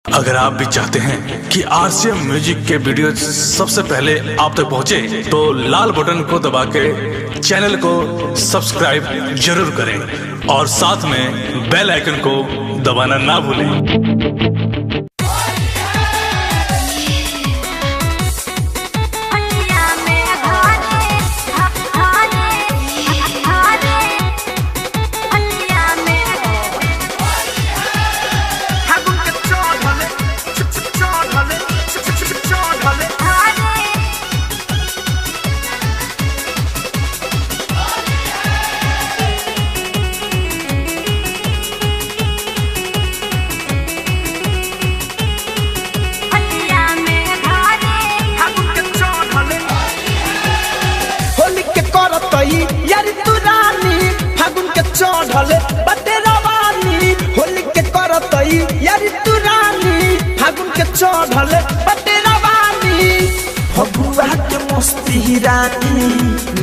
अगर आप भी चाहते हैं कि आरसीएम म्यूजिक के वीडियो सबसे पहले आप तक पहुंचे, तो लाल बटन को दबा के चैनल को सब्सक्राइब जरूर करें और साथ में बेल आइकन को दबाना ना भूलें। यार तू रानी फागुन के चढ़ले बटे रवानी होली के करतई यार तू रानी फागुन के चढ़ले बटे रवानी फगुआ के मस्ती रानी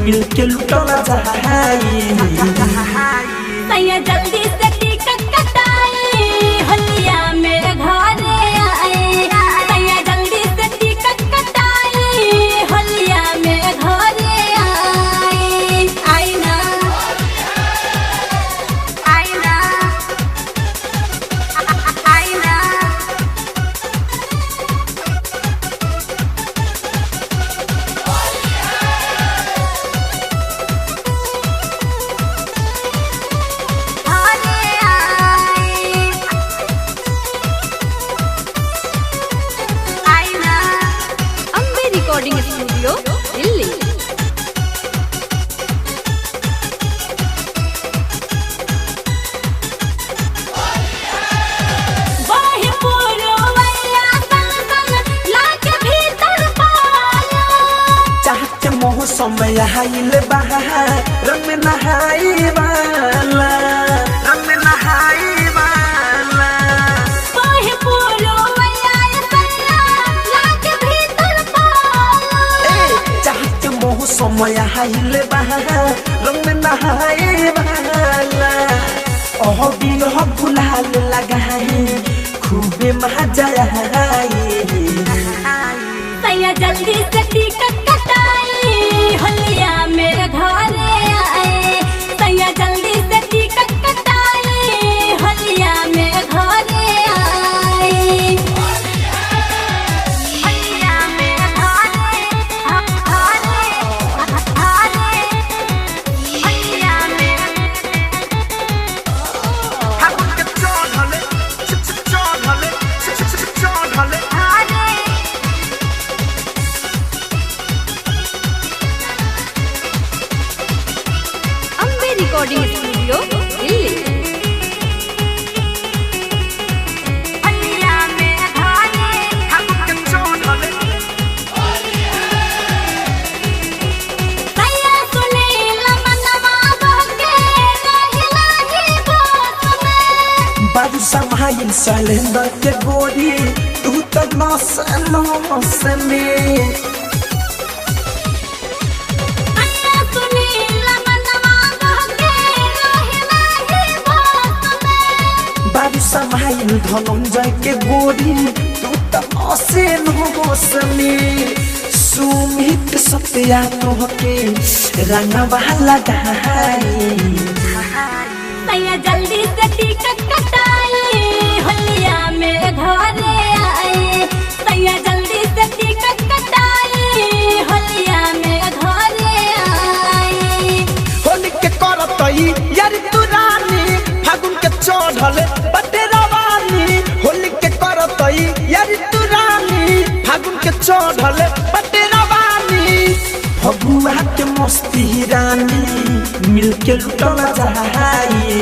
मिल के लुटना चाहे सैया जल्दी से टिकट कटाई होलिया मेरे घरे आए सैया जल्दी से टिकट कटाई होलिया मेरे घरे रिकॉर्डिंग स्टूडियो दिल्ली। समय आइल रंग में नहाई वाला रंग में नहाई वाला समय आइल रंग में नहाई वाला ओह बिन हो गुलाल लगाए खूबे मजा आए सैया जल्दी से टिकट कटाई होलिया मेरे घरे आए सैया जल्दी से टिकट कटाई होलिया मेरे घरे आए होलिया मेरे घरे होलिया मेरे फागुन के चढ़ले रिकॉर्डिंग स्टूडियो दिल्ली। समाइल सलेंदर के गोरी तू तो नस में समाइल धनंजय के गोरी तू तो असे में सुमित सत्या तो के रंगवा लगाई सैया जल्दी से टिकट कटाई होलिया मेरे घरे आए सैया जल्दी से टिकट कटाई होलिया मेरे घरे आए होली के करतई यार तू रानी फागुन के चढ़ले बटे रवानी होली के करतई यार तू रानी फागुन के चढ़ले बटे रवानी फगुआ के मस्ती रानी मिल के लुटना चाहे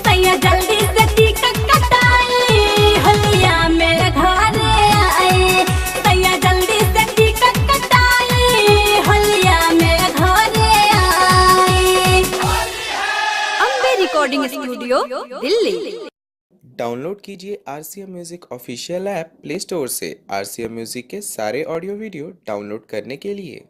सैया जल्दी से टिकट कटाई होलिया मेरे घरे आए सैया जल्दी से टिकट कटाई होलिया मेरे घरे आए Ambe recording studio Delhi. Download कीजिए RCM music official app play store से। आरसीएम म्यूजिक के सारे ऑडियो वीडियो डाउनलोड करने के लिए